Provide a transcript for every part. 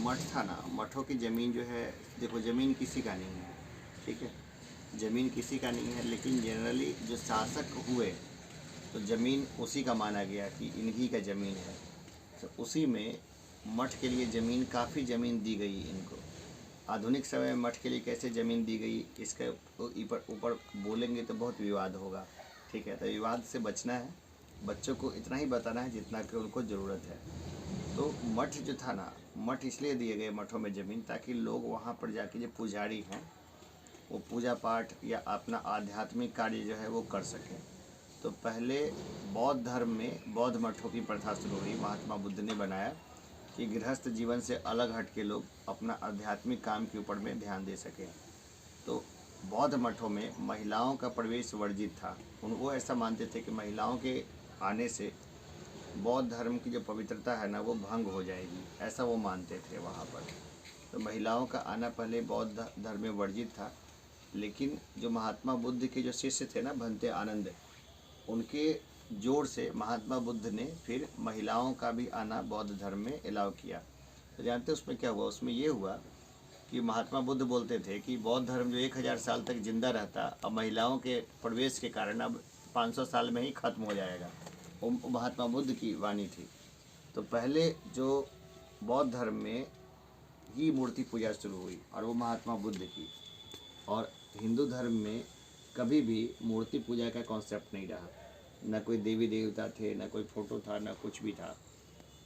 मठ था ना, मठों की ज़मीन जो है, देखो ज़मीन किसी का नहीं है, ठीक है, ज़मीन किसी का नहीं है, लेकिन जनरली जो शासक हुए तो ज़मीन उसी का माना गया कि इन्हीं का ज़मीन है। तो उसी में मठ के लिए ज़मीन, काफ़ी ज़मीन दी गई इनको। आधुनिक समय में मठ के लिए कैसे ज़मीन दी गई, इसके ऊपर बोलेंगे तो बहुत विवाद होगा, ठीक है। तो विवाद से बचना है, बच्चों को इतना ही बताना है जितना कि उनको ज़रूरत है। तो मठ जो था ना, मठ इसलिए दिए गए मठों में ज़मीन ताकि लोग वहाँ पर जाके जो पुजारी हैं वो पूजा पाठ या अपना आध्यात्मिक कार्य जो है वो कर सकें। तो पहले बौद्ध धर्म में बौद्ध मठों की प्रथा शुरू हुई। महात्मा बुद्ध ने बनाया कि गृहस्थ जीवन से अलग हट के लोग अपना आध्यात्मिक काम के ऊपर में ध्यान दे सकें। तो बौद्ध मठों में महिलाओं का प्रवेश वर्जित था। वो ऐसा मानते थे कि महिलाओं के आने से बौद्ध धर्म की जो पवित्रता है ना वो भंग हो जाएगी, ऐसा वो मानते थे वहाँ पर। तो महिलाओं का आना पहले बौद्ध धर्म में वर्जित था, लेकिन जो महात्मा बुद्ध के जो शिष्य थे ना, भंते आनंद, उनके जोर से महात्मा बुद्ध ने फिर महिलाओं का भी आना बौद्ध धर्म में अलाउ किया। तो जानते हैं उसमें क्या हुआ? उसमें ये हुआ कि महात्मा बुद्ध बोलते थे कि बौद्ध धर्म जो 1000 साल तक जिंदा रहता, अब महिलाओं के प्रवेश के कारण अब 500 साल में ही खत्म हो जाएगा। वो महात्मा बुद्ध की वाणी थी। तो पहले जो बौद्ध धर्म में ही मूर्ति पूजा शुरू हुई और वो महात्मा बुद्ध की। और हिंदू धर्म में कभी भी मूर्ति पूजा का कॉन्सेप्ट नहीं रहा, ना कोई देवी देवता थे, ना कोई फोटो था, ना कुछ भी था।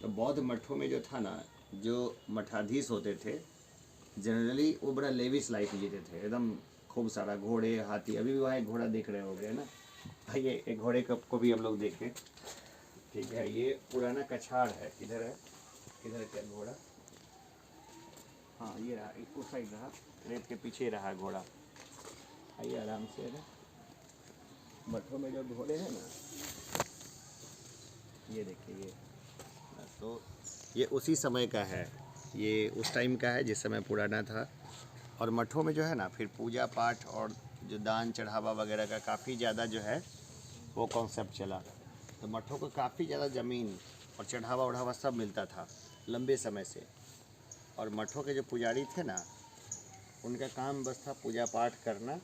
तो बौद्ध मठों में जो था ना, जो मठाधीश होते थे जनरली वो बड़ा लेविश लाइफ जीते थे, एकदम खूब सारा घोड़े हाथी। अभी भी वहाँ एक घोड़ा देख रहे होंगे ना, ये एक घोड़े को भी हम लोग देखें, ठीक है। ये पुराना कछाड़ है, किधर है, किधर क्या घोड़ा, हाँ ये रहा, उस साइड रहा, रेत के पीछे रहा घोड़ा। आइए आराम से है ना। मठों में जो घोड़े हैं ना, ये देखिए, ये तो ये उसी समय का है, ये उस टाइम का है जिस समय पुराना था। और मठों में जो है ना फिर पूजा पाठ और जो दान चढ़ावा वगैरह का काफ़ी ज़्यादा जो है वो कॉन्सेप्ट चला। तो मठों को काफ़ी ज़्यादा ज़मीन और चढ़ावा उढ़ावा सब मिलता था लंबे समय से। और मठों के जो पुजारी थे ना, उनका काम बस था पूजा पाठ करना।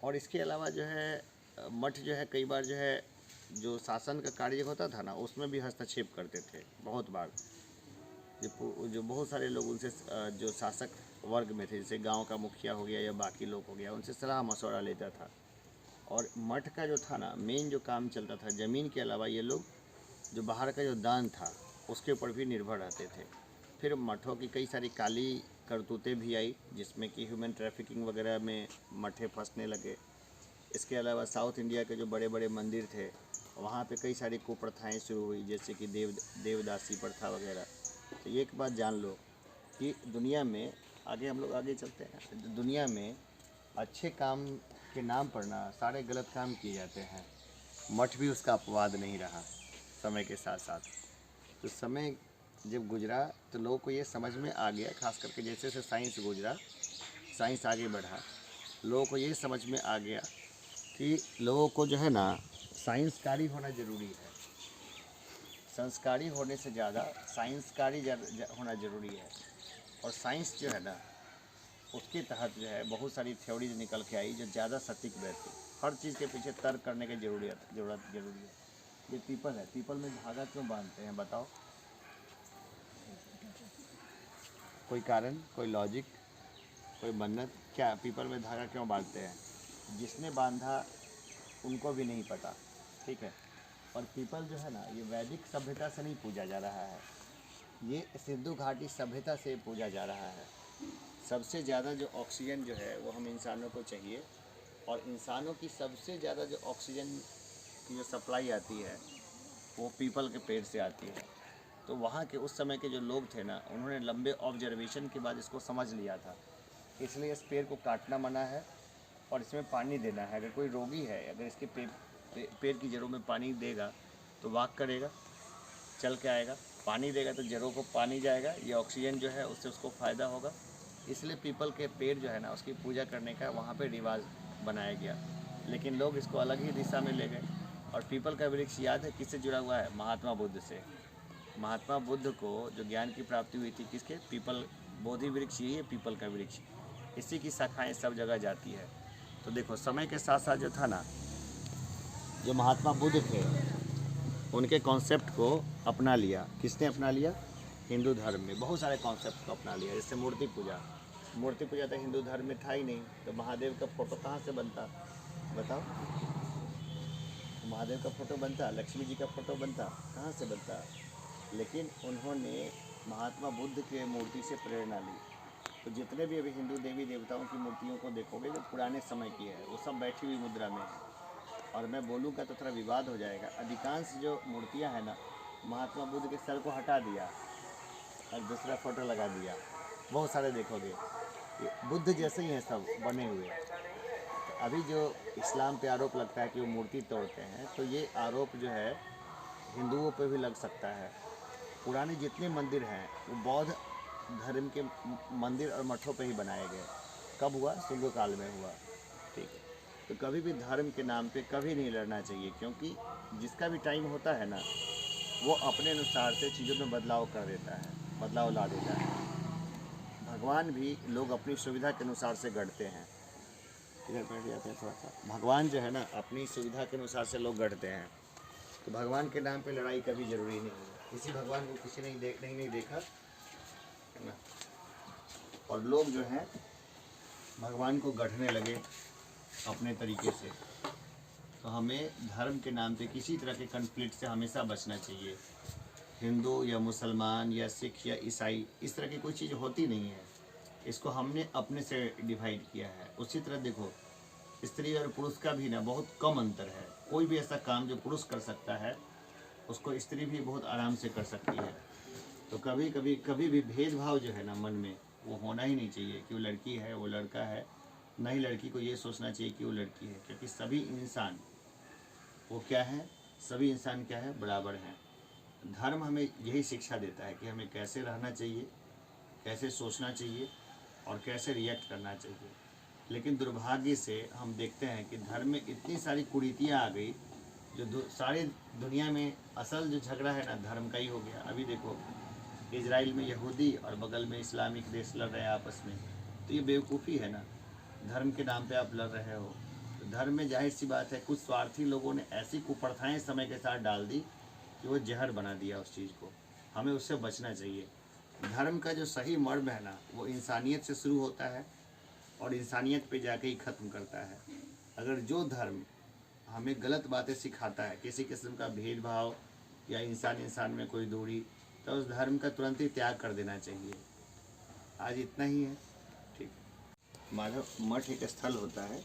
और इसके अलावा जो है मठ जो है कई बार जो है जो शासन का कार्य होता था ना, उसमें भी हस्तक्षेप करते थे बहुत बार। जो बहुत सारे लोग उनसे जो शासक वर्ग में थे, जैसे गांव का मुखिया हो गया या बाकी लोग हो गया, उनसे सलाह मशवरा लेता था। और मठ का जो था ना मेन जो काम चलता था, ज़मीन के अलावा ये लोग जो बाहर का जो दान था उसके ऊपर भी निर्भर रहते थे। फिर मठों की कई सारी काली करतूतें भी आई, जिसमें कि ह्यूमन ट्रैफिकिंग वगैरह में मठे फंसने लगे। इसके अलावा साउथ इंडिया के जो बड़े बड़े मंदिर थे वहाँ पे कई सारी कुप्रथाएं शुरू हुई, जैसे कि देवदासी प्रथा वगैरह। तो ये एक बात जान लो कि दुनिया में, आगे हम लोग आगे चलते हैं, दुनिया में अच्छे काम के नाम पर ना सारे गलत काम किए जाते हैं। मठ भी उसका अपवाद नहीं रहा समय के साथ साथ। तो समय जब गुजरा तो लोगों को ये समझ में आ गया, खास करके जैसे जैसे साइंस गुजरा, साइंस आगे बढ़ा, लोगों को ये समझ में आ गया कि लोगों को जो है ना साइंसकारी होना ज़रूरी है। संस्कारी होने से ज़्यादा साइंसकारी होना ज़रूरी है। और साइंस जो है ना उसके तहत जो है बहुत सारी थ्योरीज निकल के आई जो ज़्यादा सटीक बैठती। हर चीज़ के पीछे तर्क करने की ज़रूरी है। ये पीपल है, पीपल में धागा क्यों बांधते हैं बताओ? कोई कारण, कोई लॉजिक, कोई मन्नत? क्या पीपल में धागा क्यों बांधते हैं? जिसने बांधा उनको भी नहीं पता, ठीक है। और पीपल जो है ना ये वैदिक सभ्यता से नहीं पूजा जा रहा है, ये सिंधु घाटी सभ्यता से पूजा जा रहा है। सबसे ज़्यादा जो ऑक्सीजन जो है वो हम इंसानों को चाहिए, और इंसानों की सबसे ज़्यादा जो ऑक्सीजन की जो सप्लाई आती है वो पीपल के पेड़ से आती है। तो वहाँ के उस समय के जो लोग थे ना, उन्होंने लंबे ऑब्जर्वेशन के बाद इसको समझ लिया था। इसलिए इस पेड़ को काटना मना है और इसमें पानी देना है। अगर कोई रोगी है, अगर इसके पेड़ की जड़ों में पानी देगा तो वॉक करेगा, चल के आएगा, पानी देगा तो जड़ों को पानी जाएगा, ये ऑक्सीजन जो है उससे उसको फ़ायदा होगा। इसलिए पीपल के पेड़ जो है ना उसकी पूजा करने का वहाँ पे रिवाज बनाया गया। लेकिन लोग इसको अलग ही दिशा में ले गए। और पीपल का वृक्ष याद है किससे जुड़ा हुआ है? महात्मा बुद्ध से। महात्मा बुद्ध को जो ज्ञान की प्राप्ति हुई थी किसके, पीपल, बोधि वृक्ष, यही है पीपल का वृक्ष, इसी की शाखाएं सब जगह जाती है। तो देखो समय के साथ साथ जो था ना, जो महात्मा बुद्ध थे उनके कॉन्सेप्ट को अपना लिया। किसने अपना लिया? हिंदू धर्म में बहुत सारे कॉन्सेप्ट को अपना लिया। जैसे मूर्ति पूजा, मूर्ति पूजा तो हिंदू धर्म में था ही नहीं, तो महादेव का फोटो कहाँ से बनता, बताओ? महादेव का फोटो बनता, लक्ष्मी जी का फोटो बनता, कहाँ से बनता? लेकिन उन्होंने महात्मा बुद्ध के मूर्ति से प्रेरणा ली। तो जितने भी अभी हिंदू देवी देवताओं की मूर्तियों को देखोगे जो पुराने समय की है, वो सब बैठी हुई मुद्रा में है। और मैं बोलूँगा तो थोड़ा विवाद हो जाएगा। अधिकांश जो मूर्तियाँ हैं ना, महात्मा बुद्ध के सर को हटा दिया और दूसरा फोटो लगा दिया। बहुत सारे देखोगे ये बुद्ध जैसे ही हैं सब बने हुए। अभी जो इस्लाम पे आरोप लगता है कि वो मूर्ति तोड़ते हैं, तो ये आरोप जो है हिंदुओं पे भी लग सकता है। पुराने जितने मंदिर हैं वो बौद्ध धर्म के मंदिर और मठों पे ही बनाए गए। कब हुआ? शुंग काल में हुआ। ठीक है, तो कभी भी धर्म के नाम पे कभी नहीं लड़ना चाहिए, क्योंकि जिसका भी टाइम होता है ना, वो अपने अनुसार से चीज़ों में बदलाव कर देता है, बदलाव ला देता है। भगवान भी लोग अपनी सुविधा के अनुसार से गढ़ते हैं। इधर बैठ जाते हैं थोड़ा सा। भगवान जो है ना, अपनी सुविधा के अनुसार से लोग गढ़ते हैं। तो भगवान के नाम पे लड़ाई कभी जरूरी नहीं है। किसी भगवान को किसी ने नहीं देखा है ना, और लोग जो हैं भगवान को गढ़ने लगे अपने तरीके से। तो हमें धर्म के नाम पे किसी तरह के कन्फ्लिक्ट से हमेशा बचना चाहिए। हिंदू या मुसलमान या सिख या ईसाई, इस तरह की कोई चीज़ होती नहीं है। इसको हमने अपने से डिवाइड किया है। उसी तरह देखो, स्त्री और पुरुष का भी ना बहुत कम अंतर है। कोई भी ऐसा काम जो पुरुष कर सकता है उसको स्त्री भी बहुत आराम से कर सकती है। तो कभी भी भेदभाव जो है ना मन में, वो होना ही नहीं चाहिए कि वो लड़की है वो लड़का है। नहीं, लड़की को ये सोचना चाहिए कि वो लड़की है, क्योंकि सभी इंसान वो क्या है, सभी इंसान क्या है, बराबर हैं। धर्म हमें यही शिक्षा देता है कि हमें कैसे रहना चाहिए, कैसे सोचना चाहिए और कैसे रिएक्ट करना चाहिए। लेकिन दुर्भाग्य से हम देखते हैं कि धर्म में इतनी सारी कुरीतियाँ आ गई, जो सारी दुनिया में असल जो झगड़ा है ना, धर्म का ही हो गया। अभी देखो, इजराइल में यहूदी और बगल में इस्लामिक देश लड़ रहे हैं आपस में। तो ये बेवकूफ़ी है ना, धर्म के नाम पे आप लड़ रहे हो। तो धर्म में जाहिर सी बात है कुछ स्वार्थी लोगों ने ऐसी कुप्रथाएं समय के साथ डाल दी कि वो जहर बना दिया उस चीज़ को। हमें उससे बचना चाहिए। धर्म का जो सही मर्म है ना, वो इंसानियत से शुरू होता है और इंसानियत पे जाके ही ख़त्म करता है। अगर जो धर्म हमें गलत बातें सिखाता है, किसी किस्म का भेदभाव या इंसान में कोई दूरी, तो उस धर्म का तुरंत ही त्याग कर देना चाहिए। आज इतना ही है। ठीक। माधव मठ एक स्थल होता है